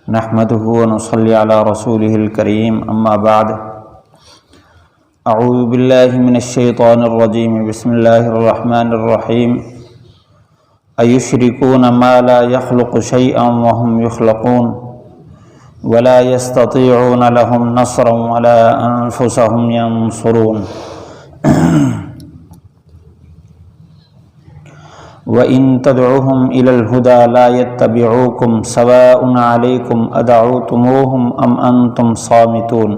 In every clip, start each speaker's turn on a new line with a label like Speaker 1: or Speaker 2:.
Speaker 1: نحمده ونصلي على رسوله الكريم اما بعد اعوذ باللہ من الشیطان الرجیم بسم اللہ الرحمن الرحیم ایشرکون ما لا يخلق شیئا وهم یخلقون ولا يستطيعون لهم نصرا ولا انفسهم ينصرون وَإِن تَدْعُوهُمْ إِلَى الْهُدَى لَا يَتَّبِعُوكُمْ سَوَاءٌ عَلَيْكُمْ أَدَعَوْتُمُوهُمْ أَمْ أَنْتُمْ صَامِتُونَ۔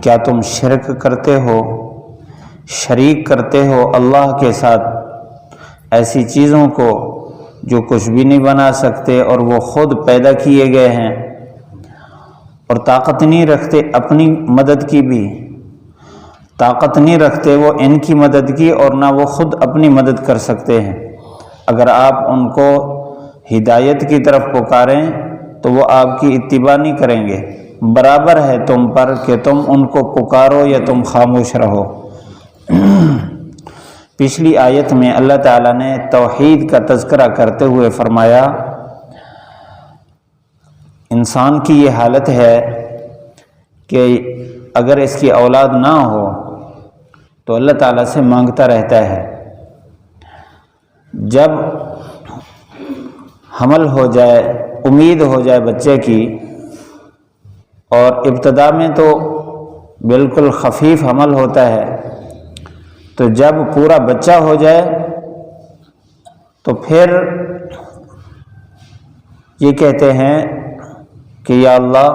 Speaker 1: کیا تم شرک کرتے ہو، شریک کرتے ہو اللہ کے ساتھ ایسی چیزوں کو جو کچھ بھی نہیں بنا سکتے اور وہ خود پیدا کیے گئے ہیں اور طاقت نہیں رکھتے اپنی مدد کی بھی، طاقت نہیں رکھتے وہ ان کی مدد کی اور نہ وہ خود اپنی مدد کر سکتے ہیں۔ اگر آپ ان کو ہدایت کی طرف پکاریں تو وہ آپ کی اتباع نہیں کریں گے، برابر ہے تم پر کہ تم ان کو پکارو یا تم خاموش رہو۔ پچھلی آیت میں اللہ تعالیٰ نے توحید کا تذکرہ کرتے ہوئے فرمایا انسان کی یہ حالت ہے کہ اگر اس کی اولاد نہ ہو تو اللہ تعالیٰ سے مانگتا رہتا ہے، جب حمل ہو جائے، امید ہو جائے بچے کی، اور ابتدا میں تو بالکل خفیف حمل ہوتا ہے، تو جب پورا بچہ ہو جائے تو پھر یہ کہتے ہیں کہ یا اللہ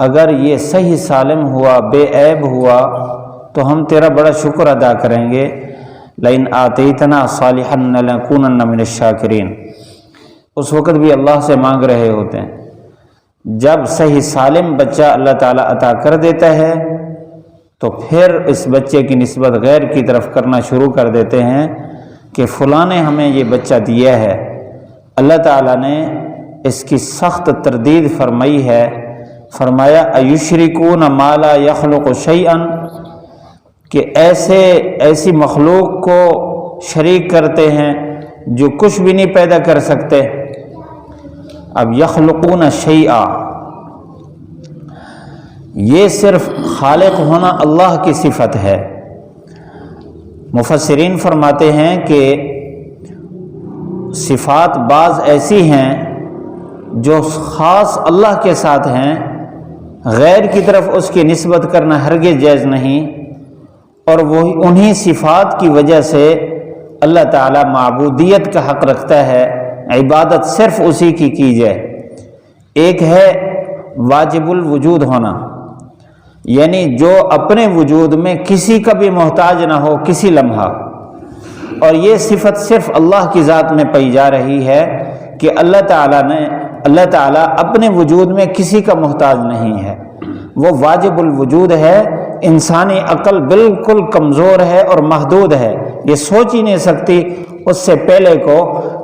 Speaker 1: اگر یہ صحیح سالم ہوا، بے عیب ہوا تو ہم تیرا بڑا شکر ادا کریں گے، لئن آتیتنا صالحا لنکونن من الشاکرین۔ اس وقت بھی اللہ سے مانگ رہے ہوتے ہیں۔ جب صحیح سالم بچہ اللہ تعالیٰ عطا کر دیتا ہے تو پھر اس بچے کی نسبت غیر کی طرف کرنا شروع کر دیتے ہیں کہ فلاں نے ہمیں یہ بچہ دیا ہے۔ اللہ تعالیٰ نے اس کی سخت تردید فرمائی ہے، فرمایا ایشرکون ما لا یخلق شیئا، کہ ایسی مخلوق کو شریک کرتے ہیں جو کچھ بھی نہیں پیدا کر سکتے۔ اب یخلقون شیئا، یہ صرف خالق ہونا اللہ کی صفت ہے۔ مفسرین فرماتے ہیں کہ صفات بعض ایسی ہیں جو خاص اللہ کے ساتھ ہیں، غیر کی طرف اس کی نسبت کرنا ہرگز جائز نہیں، اور وہی انہی صفات کی وجہ سے اللہ تعالیٰ معبودیت کا حق رکھتا ہے، عبادت صرف اسی کی جائے۔ ایک ہے واجب الوجود ہونا، یعنی جو اپنے وجود میں کسی کا بھی محتاج نہ ہو کسی لمحہ، اور یہ صفت صرف اللہ کی ذات میں پائی جا رہی ہے کہ اللہ تعالیٰ اپنے وجود میں کسی کا محتاج نہیں ہے، وہ واجب الوجود ہے۔ انسانی عقل بالکل کمزور ہے اور محدود ہے، یہ سوچ ہی نہیں سکتی اس سے پہلے کو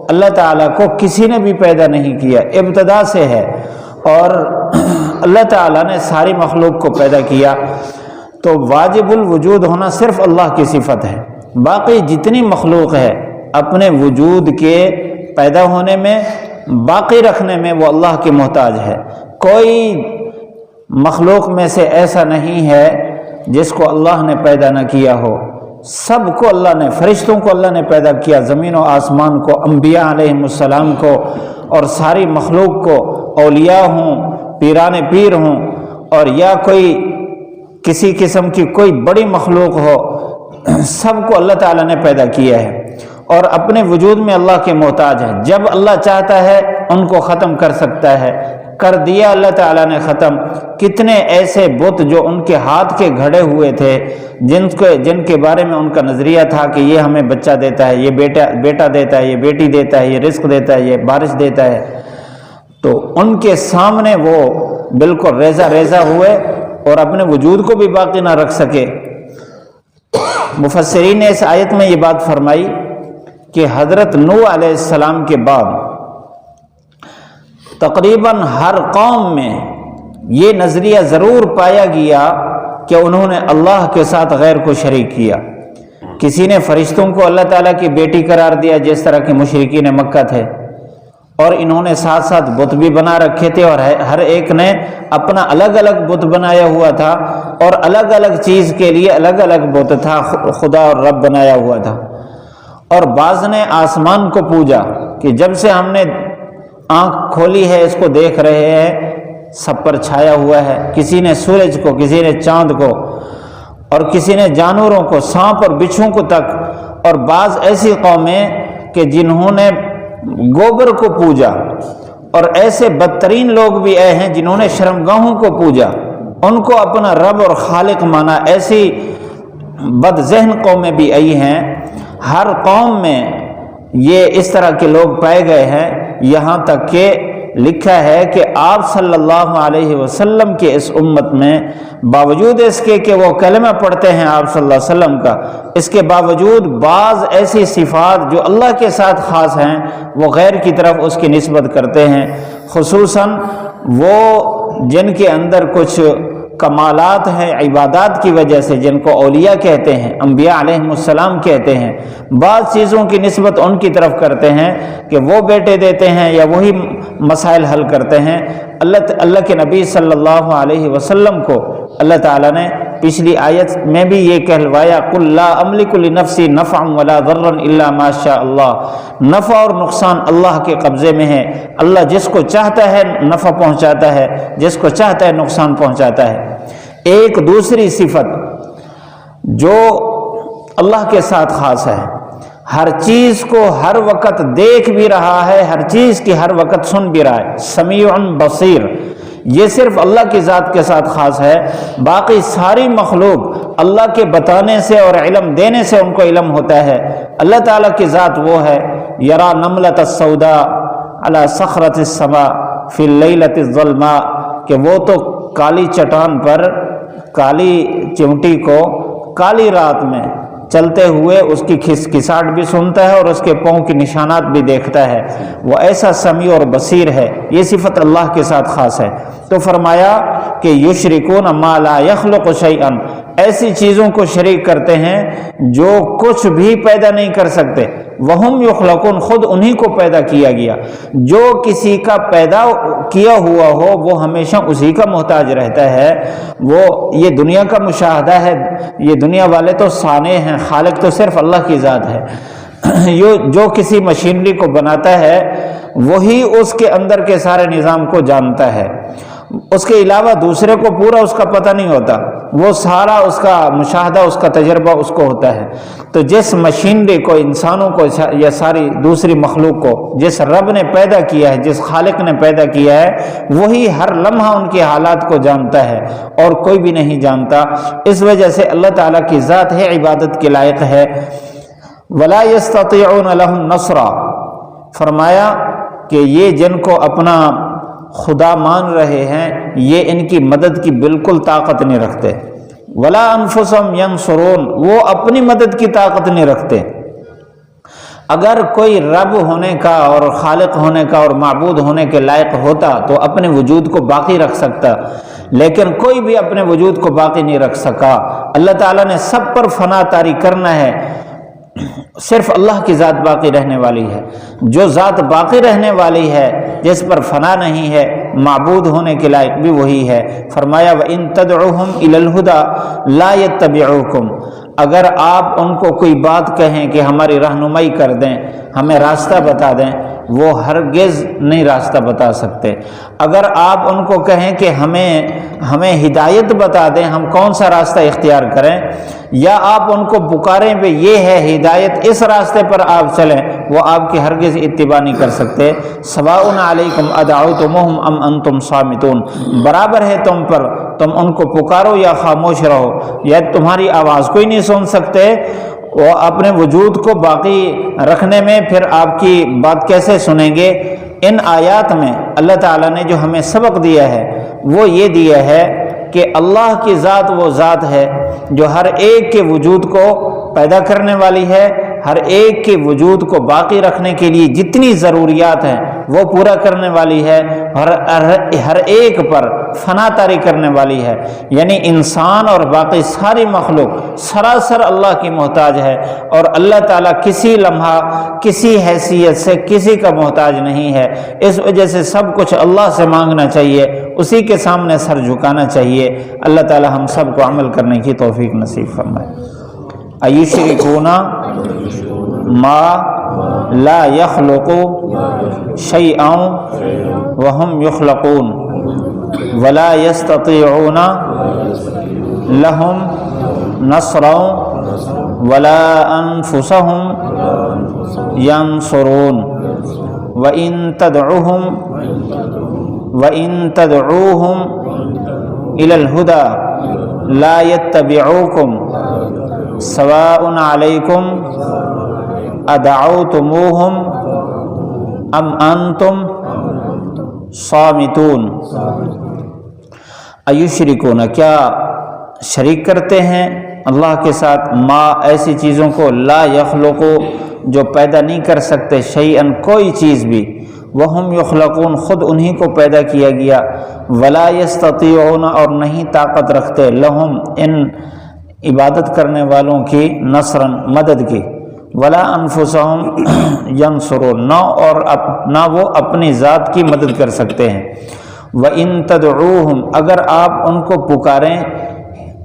Speaker 1: اللہ تعالیٰ کو کسی نے بھی پیدا نہیں کیا، ابتدا سے ہے، اور اللہ تعالیٰ نے ساری مخلوق کو پیدا کیا، تو واجب الوجود ہونا صرف اللہ کی صفت ہے۔ باقی جتنی مخلوق ہے اپنے وجود کے پیدا ہونے میں، باقی رکھنے میں وہ اللہ کے محتاج ہے۔ کوئی مخلوق میں سے ایسا نہیں ہے جس کو اللہ نے پیدا نہ کیا ہو، سب کو اللہ نے، فرشتوں کو اللہ نے پیدا کیا، زمین و آسمان کو، انبیاء علیہ السلام کو، اور ساری مخلوق کو، اولیاء ہوں، پیران پیر ہوں، اور یا کوئی کسی قسم کی کوئی بڑی مخلوق ہو، سب کو اللہ تعالیٰ نے پیدا کیا ہے اور اپنے وجود میں اللہ کے محتاج ہے۔ جب اللہ چاہتا ہے ان کو ختم کر سکتا ہے، کر دیا اللہ تعالیٰ نے ختم۔ کتنے ایسے بت جو ان کے ہاتھ کے گھڑے ہوئے تھے، جن کے بارے میں ان کا نظریہ تھا کہ یہ ہمیں بچہ دیتا ہے، یہ بیٹا دیتا ہے، یہ بیٹی دیتا ہے، یہ رزق دیتا ہے، یہ بارش دیتا ہے، تو ان کے سامنے وہ بالکل ریزہ ریزہ ہوئے اور اپنے وجود کو بھی باقی نہ رکھ سکے۔ مفسرین نے اس آیت میں یہ بات فرمائی کہ حضرت نوح علیہ السلام کے بعد تقریباً ہر قوم میں یہ نظریہ ضرور پایا گیا کہ انہوں نے اللہ کے ساتھ غیر کو شریک کیا۔ کسی نے فرشتوں کو اللہ تعالیٰ کی بیٹی قرار دیا جس طرح کے مشرکین مکہ تھے، اور انہوں نے ساتھ ساتھ بت بھی بنا رکھے تھے، اور ہر ایک نے اپنا الگ الگ بت بنایا ہوا تھا، اور الگ الگ چیز کے لیے الگ الگ بت تھا، خدا اور رب بنایا ہوا تھا۔ اور بعض نے آسمان کو پوجا کہ جب سے ہم نے آنکھ کھولی ہے اس کو دیکھ رہے ہیں، سب پر چھایا ہوا ہے۔ کسی نے سورج کو، کسی نے چاند کو، اور کسی نے جانوروں کو، سانپ اور بچھو کو تک۔ اور بعض ایسی قومیں کہ جنہوں نے گوبر کو پوجا، اور ایسے بدترین لوگ بھی ہیں جنہوں نے شرمگاہوں کو پوجا، ان کو اپنا رب اور خالق مانا۔ ایسی بد ذہن قومیں بھی آئی ہیں۔ ہر قوم میں یہ اس طرح کے لوگ پائے گئے ہیں، یہاں تک کہ لکھا ہے کہ آپ صلی اللہ علیہ وسلم کے اس امت میں باوجود اس کے کہ وہ کلمہ پڑھتے ہیں آپ صلی اللہ علیہ وسلم کا، اس کے باوجود بعض ایسی صفات جو اللہ کے ساتھ خاص ہیں وہ غیر کی طرف اس کی نسبت کرتے ہیں، خصوصاً وہ جن کے اندر کچھ کمالات ہیں عبادات کی وجہ سے، جن کو اولیاء کہتے ہیں، انبیاء علیہم السلام کہتے ہیں، بعض چیزوں کی نسبت ان کی طرف کرتے ہیں کہ وہ بیٹے دیتے ہیں یا وہی مسائل حل کرتے ہیں۔ اللہ کے نبی صلی اللہ علیہ وسلم کو اللہ تعالیٰ نے پچھلی آیت میں بھی یہ کہلوایا، قُلْ لَا أَمْلِكُ لِنَفْسِي نَفْعًا وَلَا ضَرًّا إِلَّا مَا شَاءَ اللَّهُ۔ نفع اور نقصان اللہ کے قبضے میں ہے، اللہ جس کو چاہتا ہے نفع پہنچاتا ہے، جس کو چاہتا ہے نقصان پہنچاتا ہے۔ ایک دوسری صفت جو اللہ کے ساتھ خاص ہے، ہر چیز کو ہر وقت دیکھ بھی رہا ہے، ہر چیز کی ہر وقت سن بھی رہا ہے، سمیع بصیر۔ یہ صرف اللہ کی ذات کے ساتھ خاص ہے، باقی ساری مخلوق اللہ کے بتانے سے اور علم دینے سے ان کو علم ہوتا ہے۔ اللہ تعالیٰ کی ذات وہ ہے، یرا نملۃ السوداء علی صخرۃ السماء فی اللیلۃ الظلماء، کہ وہ تو کالی چٹان پر کالی چمٹی کو کالی رات میں چلتے ہوئے اس کی کھسکساہٹ بھی سنتا ہے اور اس کے پاؤں کے نشانات بھی دیکھتا ہے، وہ ایسا سمیع اور بصیر ہے۔ یہ صفت اللہ کے ساتھ خاص ہے۔ تو فرمایا کہ یشرکون ما لا یخلق شیئا، ایسی چیزوں کو شریک کرتے ہیں جو کچھ بھی پیدا نہیں کر سکتے، وہم یخلقون، خود انہی کو پیدا کیا گیا۔ جو کسی کا پیدا کیا ہوا ہو وہ ہمیشہ اسی کا محتاج رہتا ہے۔ وہ یہ دنیا کا مشاہدہ ہے، یہ دنیا والے تو صانع ہیں، خالق تو صرف اللہ کی ذات ہے۔ جو کسی مشینری کو بناتا ہے وہی اس کے اندر کے سارے نظام کو جانتا ہے، اس کے علاوہ دوسرے کو پورا اس کا پتہ نہیں ہوتا، وہ سارا اس کا مشاہدہ، اس کا تجربہ اس کو ہوتا ہے۔ تو جس مشینری کو، انسانوں کو یا ساری دوسری مخلوق کو جس رب نے پیدا کیا ہے، جس خالق نے پیدا کیا ہے، وہی ہر لمحہ ان کے حالات کو جانتا ہے اور کوئی بھی نہیں جانتا۔ اس وجہ سے اللہ تعالیٰ کی ذات ہے عبادت کے لائق ہے۔ وَلَا يَسْتَطِيعُونَ لَهُمْ نَصْرًا، فرمایا کہ یہ جن کو اپنا خدا مان رہے ہیں یہ ان کی مدد کی بالکل طاقت نہیں رکھتے۔ وَلَا أَنفُسَهُمْ يَنصُرُونَ، وہ اپنی مدد کی طاقت نہیں رکھتے۔ اگر کوئی رب ہونے کا اور خالق ہونے کا اور معبود ہونے کے لائق ہوتا تو اپنے وجود کو باقی رکھ سکتا، لیکن کوئی بھی اپنے وجود کو باقی نہیں رکھ سکا۔ اللہ تعالیٰ نے سب پر فنا طاری کرنا ہے، صرف اللہ کی ذات باقی رہنے والی ہے۔ جو ذات باقی رہنے والی ہے، جس پر فنا نہیں ہے، معبود ہونے کے لائق بھی وہی ہے۔ فرمایا وَإِن تَدْعُوهُمْ إِلَى الْهُدَى لَا يَتَّبِعُوكُمْ، اگر آپ ان کو کوئی بات کہیں کہ ہماری رہنمائی کر دیں، ہمیں راستہ بتا دیں، وہ ہرگز نہیں راستہ بتا سکتے۔ اگر آپ ان کو کہیں کہ ہمیں ہدایت بتا دیں، ہم کون سا راستہ اختیار کریں، یا آپ ان کو پکاریں کہ یہ ہے ہدایت، اس راستے پر آپ چلیں، وہ آپ کی ہرگز اتباع نہیں کر سکتے۔ سواء علیکم ادعوتموہم ام انتم صامتون، برابر ہے تم پر، تم ان کو پکارو یا خاموش رہو، یا تمہاری آواز کوئی نہیں سن سکتے۔ وہ اپنے وجود کو باقی رکھنے میں پھر آپ کی بات کیسے سنیں گے؟ ان آیات میں اللہ تعالیٰ نے جو ہمیں سبق دیا ہے وہ یہ دیا ہے کہ اللہ کی ذات وہ ذات ہے جو ہر ایک کے وجود کو پیدا کرنے والی ہے، ہر ایک کے وجود کو باقی رکھنے کے لیے جتنی ضروریات ہیں وہ پورا کرنے والی ہے، اور ہر ایک پر فنا طاری کرنے والی ہے، یعنی انسان اور باقی ساری مخلوق سراسر اللہ کی محتاج ہے، اور اللہ تعالیٰ کسی لمحہ کسی حیثیت سے کسی کا محتاج نہیں ہے۔ اس وجہ سے سب کچھ اللہ سے مانگنا چاہیے، اسی کے سامنے سر جھکانا چاہیے۔ اللہ تعالیٰ ہم سب کو عمل کرنے کی توفیق نصیب فرمائے۔ ایشرکون ما لا يخلق شيئا وهم يخلقون ولا يستطيعون لهم نصرا ولا أنفسهم ينصرون وإن تدعوهم إلى الهدى لا يتبعوكم سواء عليكم ادعوتموہم ام انتم صامتون۔ ایشرکون کیا شریک کرتے ہیں اللہ کے ساتھ، ما ایسی چیزوں کو، لا یخلقو جو پیدا نہیں کر سکتے، شیئن کوئی چیز بھی، وہم یخلقون خود انہی کو پیدا کیا گیا، ولا یستطیعون اور نہیں طاقت رکھتے، لہم ان عبادت کرنے والوں کی، نصرن مدد کی، ولا انفسہم ینصرون نہ وہ اپنی ذات کی مدد کر سکتے ہیں۔ وَإِن تَدْعُوهُمْ اگر آپ ان کو پکاریں،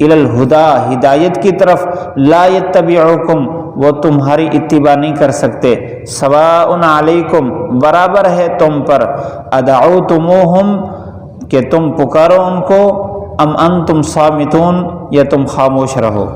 Speaker 1: اِلَى الْهُدَى ہدایت کی طرف، لا يَتَّبِعُكُمْ وہ تمہاری اتباع نہیں کر سکتے، سواء علیکم برابر ہے تم پر، ادعوتموہم کہ تم پکارو ان کو، ام انتم صامتون یا تم خاموش رہو۔